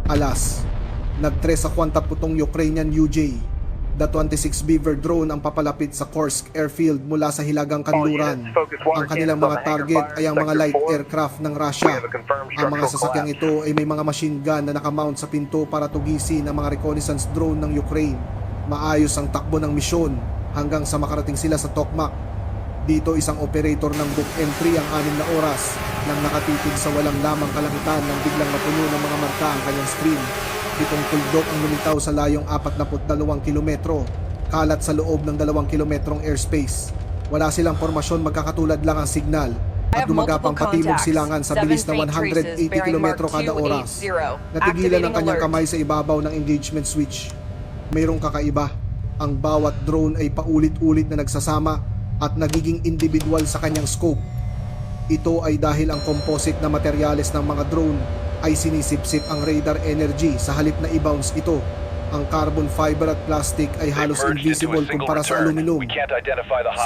Alas, nag-3 sa 47 Ukrainian UJ. The 26 Beaver drone ang papalapit sa Kursk airfield mula sa Hilagang Kanluran. Ang kanilang mga target ay ang mga light aircraft ng Russia. Ang mga sasakyang ito ay may mga machine gun na nakamount sa pinto para tugisin ang mga reconnaissance drone ng Ukraine. Maayos ang takbo ng misyon hanggang sa makarating sila sa Tokmak. Dito isang operator ng book entry ang 6 na oras nang nakatitig sa walang lamang kalangitan nang biglang mapuno ng mga marka ang kanyang screen. 7 tuldok ang lumitaw sa layong 42 kilometro, kalat sa loob ng 2 kilometrong airspace. Wala silang formasyon, magkakatulad lang ang signal at dumagapang patibog silangan sa bilis na 180 kilometro kada oras. Natigilan ang kanyang kamay sa ibabaw ng engagement switch. Mayroong kakaiba. Ang bawat drone ay paulit-ulit na nagsasama at nagiging individual sa kanyang scope. Ito ay dahil ang composite na materyales ng mga drone ay sinisipsip ang radar energy sa halip na i-bounce ito. Ang carbon fiber at plastic ay halos invisible kumpara sa aluminum.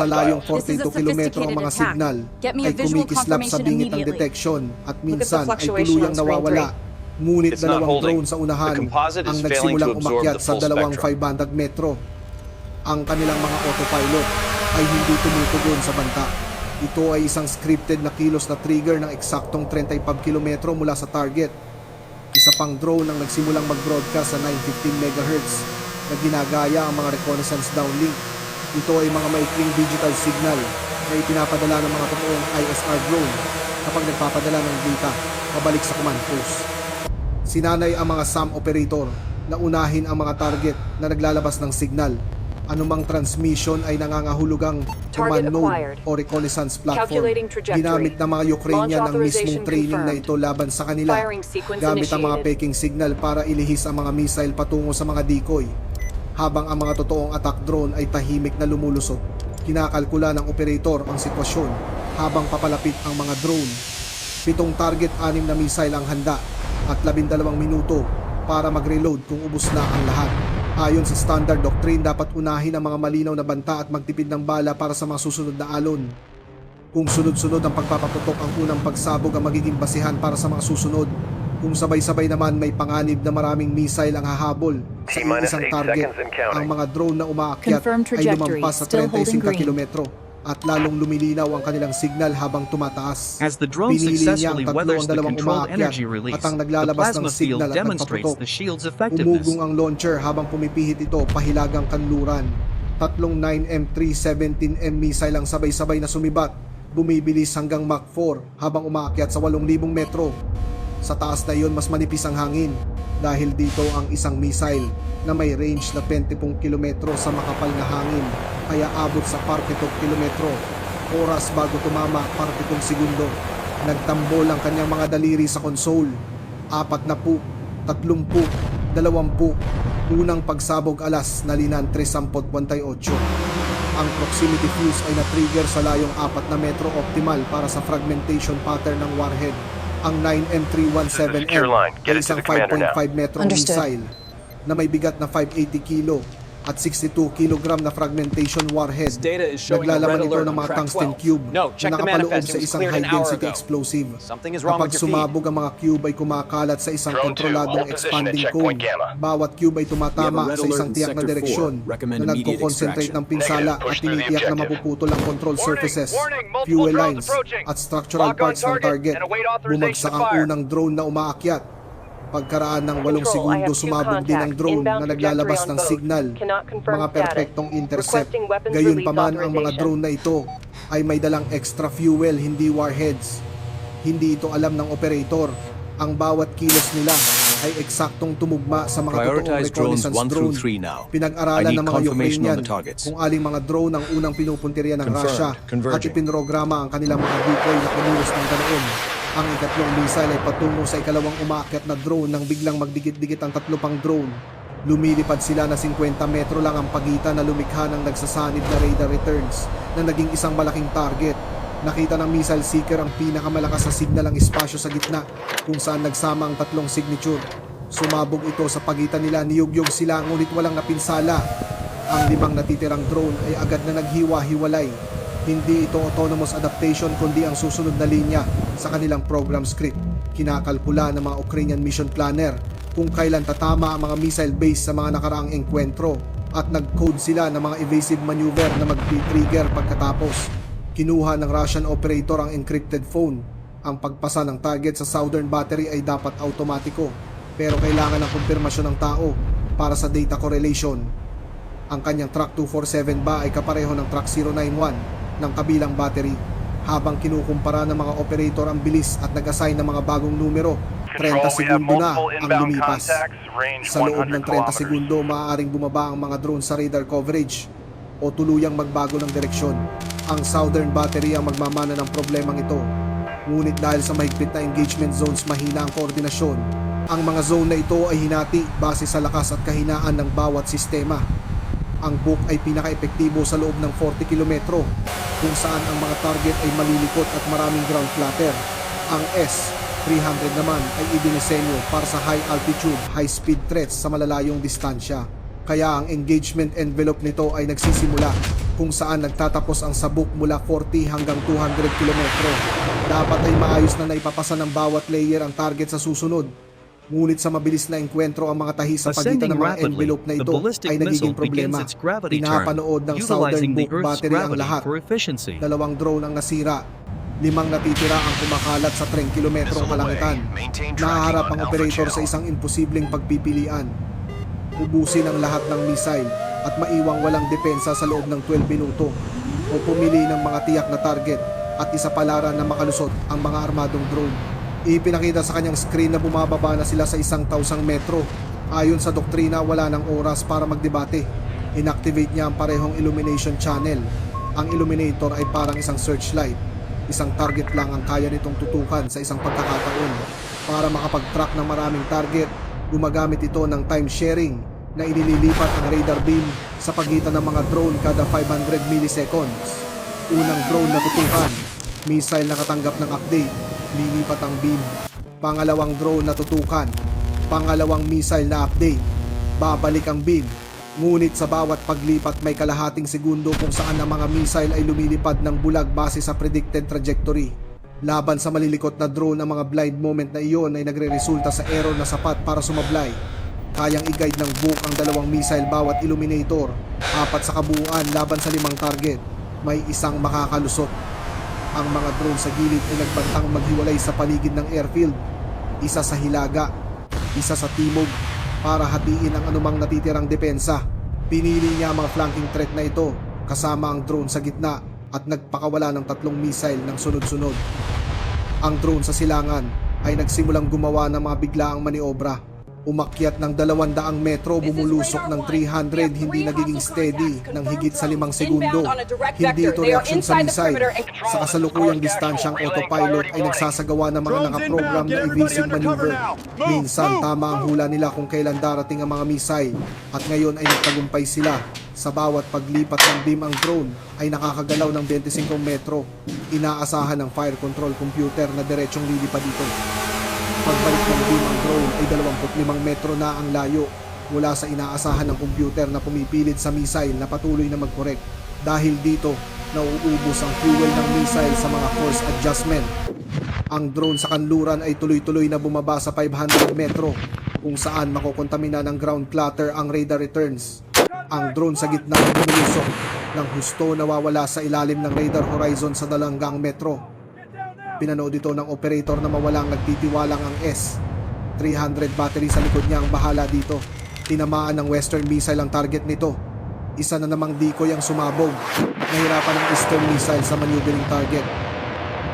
Sa layong 42 kilometro ang mga signal ay kumikislap sa bingit ng detection at minsan ay tuluyang nawawala. Ngunit dalawang drone sa unahan ang nagsimulang umakyat sa 2,500 metro. Ang kanilang mga autopilot ay hindi tumutugon sa banta. Ito ay isang scripted na kilos na trigger ng eksaktong 35 kilometro mula sa target. Isa pang drone ang nagsimulang mag-broadcast sa 915 MHz na ginagaya ang mga reconnaissance downlink. Ito ay mga maikling digital signal na ipinapadala ng mga totoong ISR drone kapag nagpapadala ng data pabalik sa command post. Sinanay ang mga SAM operator na unahin ang mga target na naglalabas ng signal. Anumang transmission ay nangangahulugang command node o reconnaissance platform. Ginamit ng mga Ukrainian ang mismong training na ito laban sa kanila, gamit ang mga peking signal para ilihis ang mga missile patungo sa mga decoy. Habang ang mga totoong attack drone ay tahimik na lumulusot, kinakalkula ng operator ang sitwasyon habang papalapit ang mga drone. 7 target, 6 na missile ang handa at 12 minuto para mag-reload kung ubos na ang lahat. Ayon sa standard doctrine, dapat unahin ang mga malinaw na banta at magtipid ng bala para sa mga susunod na alon. Kung sunod-sunod ang pagpapaputok, ang unang pagsabog ang magiging basihan para sa mga susunod. Kung sabay-sabay naman may panganib na maraming missile ang hahabol sa isang target, ang mga drone na umaakyat ay lumampas sa 35 kilometro at lalong lumilinaw ang kanilang signal habang tumataas. As the drone Pinili niya ang successfully tatlo weathers ang the dalawang controlled umaakyat energy release, at ang the naglalabas ng plasma field signal at demonstrates nagpaputok. the shield's effectiveness. Umugong ang launcher habang pumipihit ito pahilagang kanluran. 3 9M317M missile ang sabay-sabay na sumibat, bumibilis hanggang Mach 4 habang umaakyat sa 8,000 metro. Sa taas na iyon, mas manipis ang hangin dahil dito ang isang missile na may range na 20 kilometro sa makapal na hangin, kaya abot sa 42 kilometro. Oras bago tumama, 47 segundo. Nagtambol ang kanyang mga daliri sa console. 40, 30, 20. Unang pagsabog alas, nalinan 3:48. Ang proximity fuse ay na-trigger sa layong 4 na metro optimal para sa fragmentation pattern ng warhead. Ang 9M317M ay isang 5.5 metro missile na may bigat na 580 kilo at 62 kilogram na fragmentation warhead. Naglalaman ito ng mga tungsten cube na nakapaloob sa isang high-density explosive. Kapag sumabog ang mga cube ay kumakalat sa isang kontroladong expanding cone. Bawat cube ay tumatama sa isang tiyak na direksyon na nagko-concentrate ng pinsala at tinitiyak na mapuputol ang control surfaces, fuel lines at structural parts ng target. Bumagsak ang unang drone na umaakyat. Pagkaraan ng 8 segundo, sumabog din ang drone na naglalabas ng signal, mga perpektong intercept. Gayunpaman, ang mga drone na ito ay may dalang extra fuel, hindi warheads. Hindi ito alam ng operator. Ang bawat kilos nila ay eksaktong tumugma sa mga totoong reconnaissance drone. Pinag-aralan ng mga Ukrainian kung aling mga drone ang unang pinupuntirya ng Russia at ipinrograma ang kanilang mga decoy na kumulos ng ganoon. Ang ikatlong missile ay patungo sa ikalawang umaakyat na drone nang biglang magdikit-dikit ang 3 pang drone. Lumilipad sila na 50 metro lang ang pagitan na lumikha ng nagsasanib na radar returns na naging isang malaking target. Nakita ng missile seeker ang pinakamalakas na signal ang espasyo sa gitna kung saan nagsama ang 3 signature. Sumabog ito sa pagitan nila, niyugyog sila ngunit walang napinsala. Ang 5 natitirang drone ay agad na naghiwa-hiwalay. Hindi ito autonomous adaptation kundi ang susunod na linya sa kanilang program script. Kinakalkula ng mga Ukrainian mission planner kung kailan tatama ang mga missile base sa mga nakaraang engkwentro at nag-code sila ng mga evasive maneuver na mag-trigger pagkatapos. Kinuha ng Russian operator ang encrypted phone. Ang pagpasa ng target sa southern battery ay dapat automatiko, pero kailangan ng kumpirmasyon ng tao para sa data correlation. Ang kanyang Track 247 ba ay kapareho ng Track 091 ng kabilang battery? Habang kinukumpara ng mga operator ang bilis at nag-assign ng mga bagong numero, 30 segundo na ang lumipas. Sa loob ng 30 segundo, maaaring bumaba ang mga drone sa radar coverage o tuluyang magbago ng direksyon. Ang southern battery ang magmamana ng problemang ito. Ngunit dahil sa mahigpit na engagement zones, mahina ang koordinasyon. Ang mga zone na ito ay hinati base sa lakas at kahinaan ng bawat sistema. Ang Buk ay pinaka-epektibo sa loob ng 40 kilometro kung saan ang mga target ay malilikot at maraming ground clutter. Ang S-300 naman ay idinisenyo para sa high altitude, high speed threats sa malalayong distansya. Kaya ang engagement envelope nito ay nagsisimula kung saan nagtatapos ang sabuk mula 40 hanggang 200 kilometro. Dapat ay maayos na naipapasa ng bawat layer ang target sa susunod. Ngunit sa mabilis na engkwentro ang mga tahi sa pagitan ng mga envelope na ito ay nagiging problema. Pinapanood ng Southern Buk battery ang lahat. 2 drone ang nasira. 5 natitira ang kumakalat sa 3 kilometrong kalangitan. Nahaharap ang operator sa isang imposibleng pagpipilian. Ubusin ang lahat ng missile at maiwang walang depensa sa loob ng 12 minuto o pumili ng mga tiyak na target at isapalaran na makalusot ang mga armadong drone. Ipinakita sa kanyang screen na bumababa na sila sa 1,000 metro. Ayon sa doktrina, wala ng oras para magdebate. Inactivate niya ang parehong illumination channel. Ang illuminator ay parang isang searchlight. Isang target lang ang kaya nitong tutukan sa isang pagkakataon. Para makapag-track ng maraming target, gumagamit ito ng time sharing na inililipat ang radar beam sa pagitan ng mga drone kada 500 milliseconds. Unang drone na tutukan, missile na katanggap ng update, lilipat ang beam. Pangalawang drone na tutukan, pangalawang missile na update, babalik ang beam. Ngunit sa bawat paglipat may kalahating segundo kung saan ang mga missile ay lumilipad ng bulag base sa predicted trajectory. Laban sa malilikot na drone, ang mga blind moment na iyon ay nagre-resulta sa error na sapat para sumablay. Kayang i-guide ng Buk ang 2 missile bawat illuminator, 4 sa kabuuan laban sa 5 target. May isang makakalusot. Ang mga drone sa gilid ay nagbantang maghiwalay sa paligid ng airfield. Isa sa hilaga, isa sa timog, para hatiin ang anumang natitirang depensa. Pinili niya ang mga flanking threat na ito kasama ang drone sa gitna at nagpakawala ng 3 missile ng sunod-sunod. Ang drone sa silangan ay nagsimulang gumawa ng mga biglaang maniobra. Umakyat ng 200 metro, bumulusok ng 300, hindi nagiging steady ng higit sa 5 segundo. Hindi ito reaksyon sa missile. Sa kasalukuyang distansyang autopilot ay nagsasagawa ng mga nakaprogram na evasive maneuver. Minsan tama ang hula nila kung kailan darating ang mga missile at ngayon ay nagtagumpay sila. Sa bawat paglipat ng beam ang drone ay nakakagalaw ng 25 metro. Inaasahan ng fire control computer na diretsong lilipad dito. Pagbalik ng beam ang drone ay 25 metro na ang layo mula sa inaasahan ng computer na pumipilit sa missile na patuloy na mag-correct. Dahil dito, nauubos ang fuel ng missile sa mga force adjustment. Ang drone sa kanluran ay tuloy-tuloy na bumaba sa 500 metro kung saan makukontamina ng ground clutter ang radar returns. Ang drone sa gitna ay bumulusok ng husto nawawala sa ilalim ng radar horizon sa 2 metro. Pinanood ito ng operator na mawalang nagtitiwalang ang S-300 battery sa likod niya ang bahala dito. Tinamaan ng Western missile ang target nito. Isa na namang decoy ang sumabog. Nahirapan ng Eastern missile sa maneuvering target.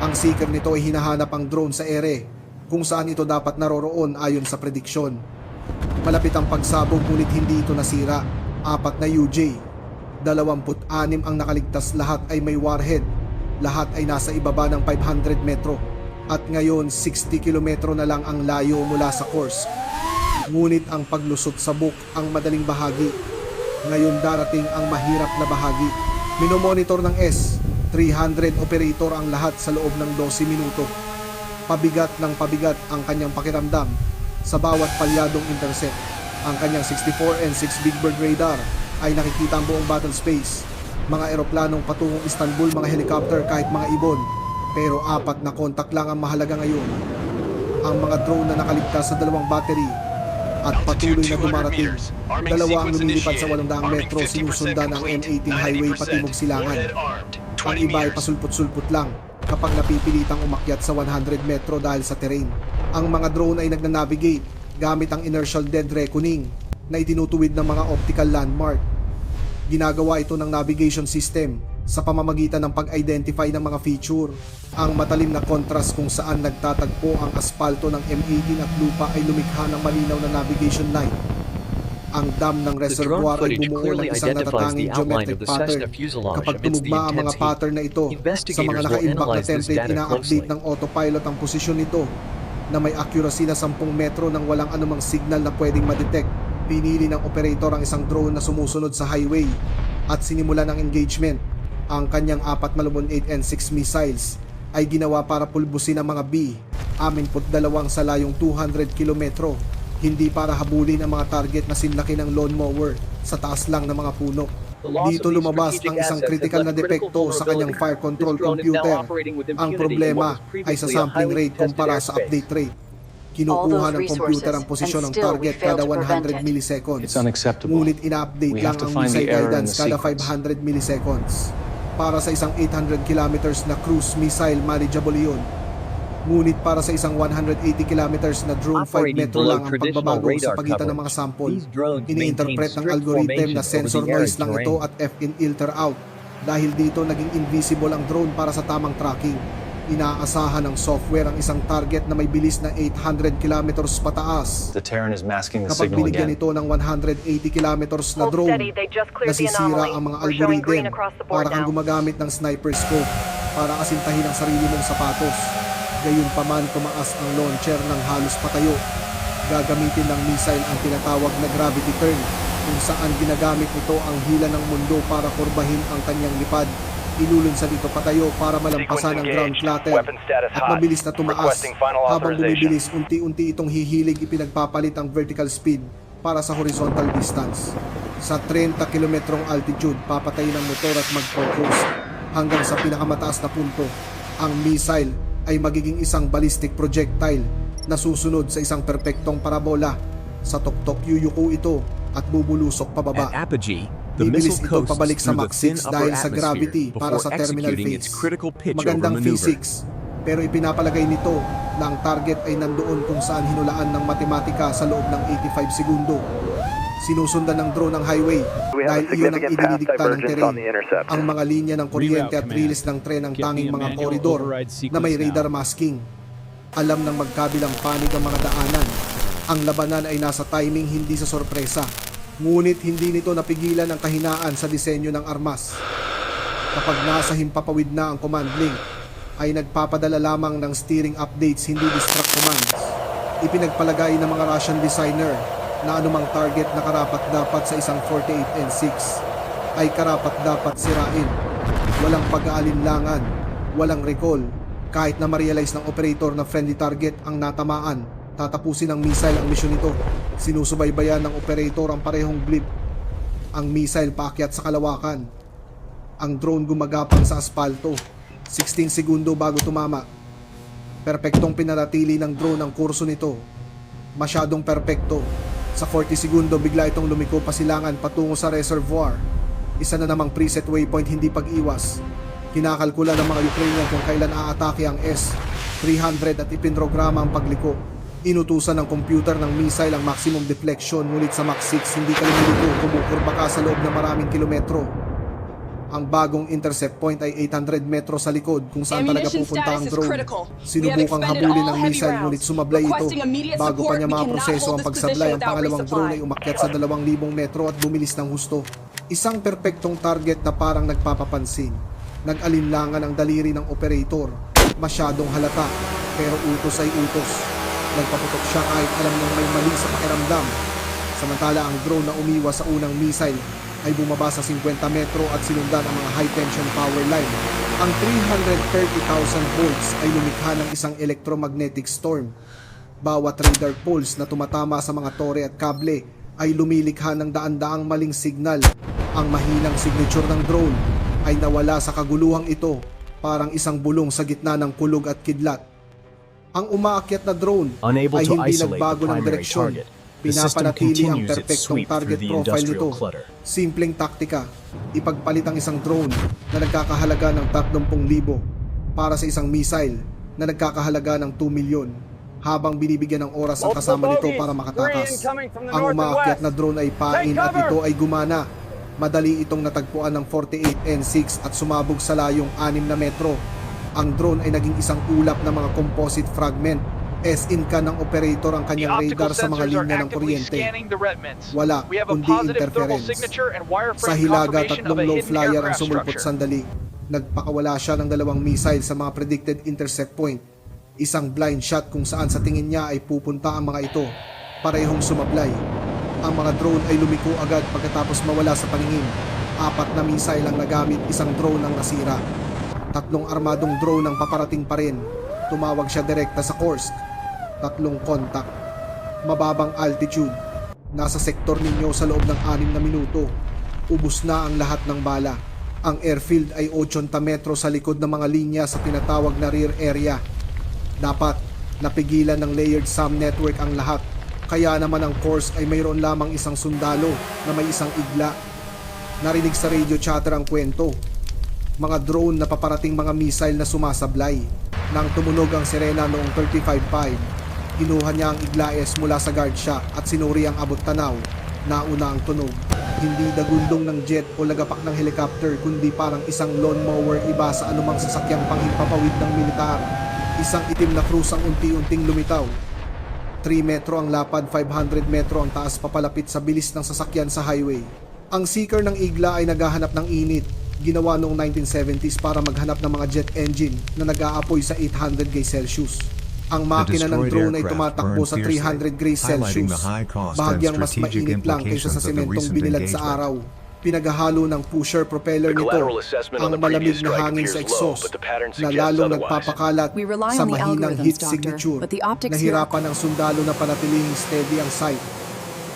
Ang seeker nito ay hinahanap ang drone sa ere kung saan ito dapat naroroon ayon sa prediksyon. Malapit ang pagsabog ngunit hindi ito nasira. 4 na UJ. 26 ang nakaligtas, lahat ay may warhead. Lahat ay nasa ibaba ng 500 metro at ngayon 60 kilometro na lang ang layo mula sa Kursk. Ngunit ang paglusot sa Buk ang madaling bahagi. Ngayon darating ang mahirap na bahagi. Minomonitor ng S-300 operator ang lahat sa loob ng 12 minuto. Pabigat ng pabigat ang kanyang pakiramdam sa bawat palyadong intercept. Ang kanyang 64 and 6 Big Bird radar ay nakikita ang buong battle space. Mga eroplanong patungong Istanbul, mga helicopter, kahit mga ibon. Pero 4 na kontak lang ang mahalaga ngayon. Ang mga drone na nakaligtas sa 2 battery at patuloy na dumarating. Dalawa ang lumilipad sa 800 metro, sinusundan ang M18 highway patimog silangan. Ang iba ay pasulput-sulput lang kapag napipilitang umakyat sa 100 metro dahil sa terrain. Ang mga drone ay nagnanavigate gamit ang inertial dead reckoning na itinutuwid ng mga optical landmark. Ginagawa ito ng navigation system sa pamamagitan ng pag-identify ng mga feature. Ang matalim na contrast kung saan nagtatagpo ang aspalto ng M18 at lupa ay lumikha ng malinaw na navigation light. Ang dam ng reservoir ay bumuo ng isang natatanging geometric pattern. Kapag tumugma ang mga pattern na ito sa mga naka-impact na template, ina-update ng autopilot ang posisyon nito na may accuracy na 10 metro nang walang anumang signal na pwedeng madetect. Pinili ng operator ang isang drone na sumusunod sa highway at sinimulan ng engagement. Ang kanyang 4 N6 missiles ay ginawa para pulbusin ang mga B-62 sa layong 200 kilometro, hindi para habulin ang mga target na sinlaki ng lawnmower sa taas lang ng mga puno. Dito lumabas ang isang critical na depekto sa kanyang fire control computer. Ang problema ay sa sampling rate kumpara sa update rate. Kinukuha ng computer ang posisyon ng target kada 100 milliseconds. Ngunit ina-update lang ang missile guidance kada 500 milliseconds. Para sa isang 800 kilometers na cruise missile, manageable yun. Ngunit para sa isang 180 kilometers na drone, 5 metro lang ang pagbabago sa pagitan ng mga sample. Ini-interpret ng algorithm na sensor noise lang ito at F-in filter out. Dahil dito naging invisible ang drone para sa tamang tracking. Inaasahan ng software ang isang target na may bilis na 800 kilometers pataas. Kapag binigyan ito ng 180 kilometers na drone, nasisira ang mga algorithm para kang gumagamit ng sniper scope para asintahin ang sarili mong sapatos. Gayunpaman, tumaas ang launcher ng halos patayo. Gagamitin ng missile ang tinatawag na gravity turn, kung saan ginagamit nito ang hila ng mundo para kurbahin ang kanyang lipad. Ilulunsad ito patayo para malampasan ang ground clutter at mabilis na tumaas. Habang bumibilis, unti-unti itong hihilig, ipinagpapalit ang vertical speed para sa horizontal distance. Sa 30 kilometrong altitude, papatayin ang motor at mag-focus hanggang sa pinakamataas na punto. Ang missile ay magiging isang ballistic projectile na susunod sa isang perpektong parabola. Sa tuktok, yuyuko ito at bubulusok pababa. At Apogee, the Bibilis missile ito coasts pabalik sa through the Mach thin 6 upper dahil sa atmosphere gravity para before sa terminal executing its phase. critical pitch over Magandang maneuver. physics, pero ipinapalagay nito na ang target ay nandoon kung saan hinulaan ng matematika sa loob ng 85 segundo. Sinusundan ng drone ang highway dahil iyon ang idinidikta ng terrain. Ang mga linya ng kuryente at release ng tren ang tanging mga koridor na may radar masking. Alam ng magkabilang panig ang mga daanan. Ang labanan ay nasa timing, hindi sa sorpresa. Ngunit hindi nito napigilan ang kahinaan sa disenyo ng armas. Kapag nasa himpapawid na ang command link, ay nagpapadala lamang ng steering updates, hindi distract commands. Ipinagpalagay ng mga Russian designer na anumang target na karapat-dapat sa isang 48 N6 ay karapat-dapat sirain. Walang pag-aalinlangan, walang recall. Kahit na ma-realize ng operator na friendly target ang natamaan, tatapusin ng missile ang misyon nito. Sinusubaybayan ng operator ang parehong blip. Ang missile paakyat sa kalawakan. Ang drone gumagapang sa aspalto. 16 segundo bago tumama. Perpektong pinaratili ng drone ang kurso nito. Masyadong perpekto. Sa 40 segundo bigla itong lumiko pasilangan patungo sa reservoir. Isa na namang preset waypoint, hindi pag-iwas. Kinakalkula ng mga Ukrainian kung kailan aatake ang S-300 at ipinrograma ang pagliko. Inutusan ng computer ng missile ang maximum deflection, ngunit sa Mach 6 hindi ka lumilito, kumukurba ka sa loob ng maraming kilometro. Ang bagong intercept point ay 800 metro sa likod kung saan talaga pupunta ang drone. Sinubukang habulin ng missile ngunit sumablay ito. Bago pa niya maproseso ang pagsablay, ang pangalawang drone ay umakyat sa 2,000 metro at bumilis ng husto. Isang perpektong target na parang nagpapapansin. Nag-alinlangan ang daliri ng operator. Masyadong halata, pero utos ay utos. Nagpaputok siya kahit alam niyang may mali sa pakiramdam. Samantala ang drone na umiwas sa unang missile ay bumaba sa 50 metro at sinundan ang mga high-tension power line. Ang 330,000 volts ay lumikha ng isang electromagnetic storm. Bawat radar pulse na tumatama sa mga tore at kable ay lumilikha ng daan-daang maling signal. Ang mahinang signature ng drone ay nawala sa kaguluhang ito, parang isang bulong sa gitna ng kulog at kidlat. Ang umaakyat na drone Unable ay to hindi isolate nagbago the ng primary direksyon. target. Pinapanatili ang perpektong target profile nito. Simpleng taktika, ipagpalit ang isang drone na nagkakahalaga ng 30,000 para sa isang missile na nagkakahalaga ng 2 milyon, habang binibigyan ng oras ang kasama nito para makatakas. Ang umaakyat na drone ay pain at ito ay gumana. Madali itong natagpuan ng 48N6 at sumabog sa layong 6 na metro. Ang drone ay naging isang ulap na mga composite fragment. As-in ka ng operator ang kanyang radar sa mga linya ng kuryente. Wala, kundi interference. Sa Hilaga, 3 low flyer ang sumulpot sandali. Nagpakawala siya ng 2 missile sa mga predicted intercept point. Isang blind shot kung saan sa tingin niya ay pupunta ang mga ito. Parehong sumablay. Ang mga drone ay lumiko agad pagkatapos mawala sa paningin. 4 na missile ang nagamit, isang drone ang nasira. 3 armadong drone ang paparating pa rin. Tumawag siya direkta sa Kursk. 3 contact. Mababang altitude. Nasa sektor ninyo sa loob ng 6 na minuto. Ubus na ang lahat ng bala. Ang airfield ay 80 metro sa likod ng mga linya sa tinatawag na rear area. Dapat napigilan ng layered SAM network ang lahat. Kaya naman ang Kursk ay mayroon lamang isang sundalo na may isang igla. Narinig sa radio chatter ang kwento. Mga drone na paparating mga missile na sumasablay. Nang tumunog ang sirena noong 35.5, kinuha niya ang iglaes mula sa guard shack at sinuri ang abot tanaw. Nauna ang tunog. Hindi dagundong ng jet o lagapak ng helicopter, kundi parang isang lawnmower iba sa anumang sasakyang panghimpapawid ng militar. Isang itim na cruise ang unti-unting lumitaw. 3 metro ang lapad, 500 metro ang taas papalapit sa bilis ng sasakyan sa highway. Ang seeker ng igla ay naghahanap ng init. Ginawa noong 1970s para maghanap ng mga jet engine na nag-aapoy sa 800 degrees Celsius. Ang makina ng drone ay tumatakbo sa 300 degrees Celsius, bahagyang mas mainit lang kaysa sa sementong binilad sa araw. Pinaghahalo ng pusher propeller nito ang malamig na hangin sa exhaust na lalong nagpapakalat sa mahinang heat signature. Nahirapan ng sundalo na panatilihing steady ang sight.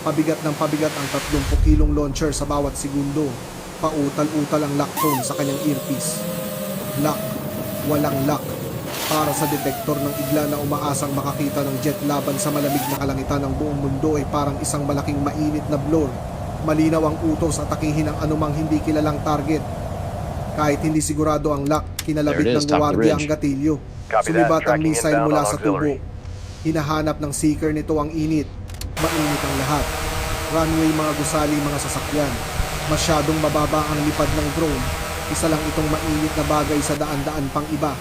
Pabigat ng pabigat ang 30 kilong launcher sa bawat segundo. Pautal-utal ang lock phone sa kanyang earpiece. Lock, walang lock. Para sa detektor ng igla na umaasang makakita ng jet laban sa malamig na kalangitan ng buong mundo ay parang isang malaking mainit na blur. Malinaw ang utos at atakihin ang anumang hindi kilalang target. Kahit hindi sigurado ang lock, kinalabit ng guwardiya ang gatilyo. Sumibat ang missile mula sa tubo. Hinahanap ng seeker nito ang init. Mainit ang lahat. Runway, mga gusali, mga sasakyan. Masyadong mababa ang lipad ng drone. Isa lang itong mainit na bagay sa daan-daan pang iba.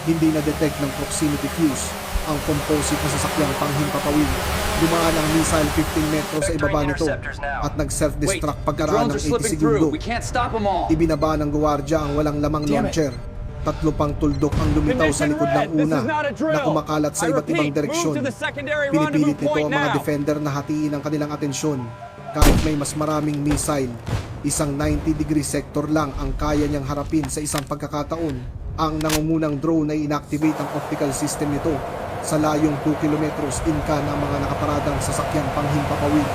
Hindi na-detect ng proximity fuse ang composite na sasakyang panghimpapawid. Dumaan ang missile 15 metro sa ibaba nito at nag-self-destruct pagkaraan ng 80 segundo. Ibinaba ng guwardiya ang walang lamang launcher. 3 pang tuldok ang lumitaw sa likod ng una na kumakalat sa iba't ibang direksyon. Pinipilit nito ang mga defender na hatiin ang kanilang atensyon. Kahit may mas maraming missile, isang 90-degree sector lang ang kaya niyang harapin sa isang pagkakataon. Ang nangungunang drone ay inactivate ang optical system nito. Sa layong 2 kilometros inka ng mga nakaparadang sasakyang panghimpapawid.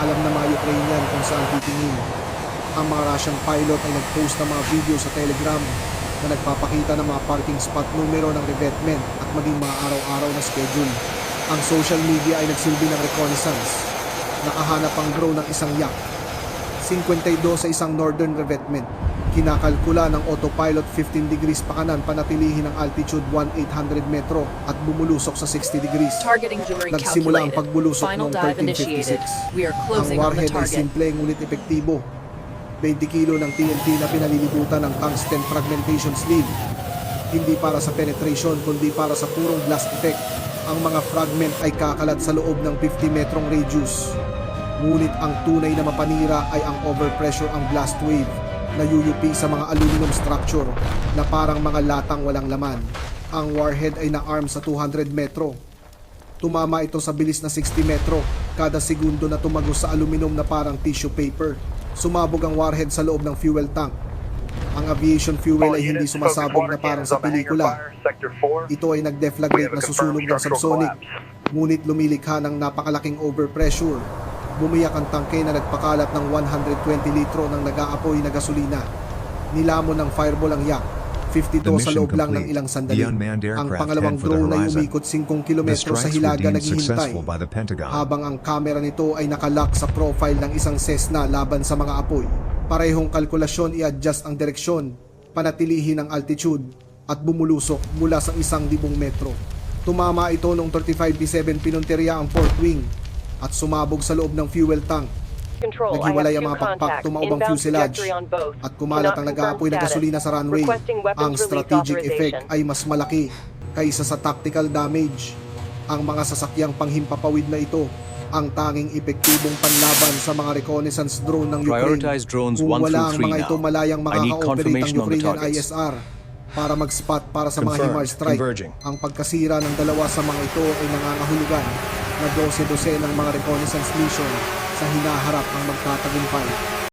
Alam na mga Ukrainian kung saan titingin. Ang mga Russian pilot ay nag-post ng mga video sa Telegram na nagpapakita ng mga parking spot, numero ng revetment at maging mga araw-araw na schedule. Ang social media ay nagsilbi ng reconnaissance. Nakahanap ang drone ng isang yak. 52 sa isang northern revetment. Kinakalkula ng autopilot 15 degrees pakanan, panatilihin ang altitude 1,800 metro at bumulusok sa 60 degrees. Nagsimula ang pagbulusok noong 1356. Ang warhead ay simple ngunit epektibo. 20 kilo ng TNT na pinalilibutan ng tungsten fragmentation sleeve. Hindi para sa penetration kundi para sa purong blast effect. Ang mga fragment ay kakalat sa loob ng 50 metrong radius. Ngunit ang tunay na mapanira ay ang overpressure, ang blast wave na yuyupi sa mga aluminum structure na parang mga latang walang laman. Ang warhead ay na-arm sa 200 metro. Tumama ito sa bilis na 60 metro kada segundo na tumagos sa aluminum na parang tissue paper. Sumabog ang warhead sa loob ng fuel tank. Ang aviation fuel ay hindi sumasabog na parang sa pelikula. Ito ay nag-deflagrate na susunog ng subsonic, ngunit lumilikha ng napakalaking overpressure. Bumiyak ang tangke na nagpakalat ng 120 litro ng nag-aapoy na gasolina. Nilamon ng fireball ang yak. 52 sa mission loob lang ng complete. ilang sandali. The unmanned Ang aircraft pangalawang head for the drone ay horizon. umikot 5 The kilometro sa strikes were hilaga deemed naghihintay, successful by the Pentagon. habang ang kamera nito ay nakalock sa profile ng isang Cessna laban sa mga apoy. Parehong kalkulasyon i-adjust ang direksyon, panatilihin ang altitude, at bumulusok mula sa 1,000 metro. Tumama ito noong 35-7 pinunteriya ang fourth wing at sumabog sa loob ng fuel tank. Naghiwalay ang mga pakpak, tumaob ang fuselage at kumalat ang nag-aapoy na gasolina sa runway. Ang strategic effect ay mas malaki kaysa sa tactical damage. Ang mga sasakyang panghimpapawid na ito ang tanging epektibong panlaban sa mga reconnaissance drone ng Ukraine. Prioritize drones Kung 1 wala through ang 3 mga ito, now. malayang I need makaka-operate ang confirmation on the Ukrainian targets. ISR para mag-spot para sa mga Confirmed. HIMARS strike. Converging. Ang pagkasira ng dalawa sa mga ito ay nangangahulugan na 12 ng mga reconnaissance mission sa hinaharap ang magtatagumpay.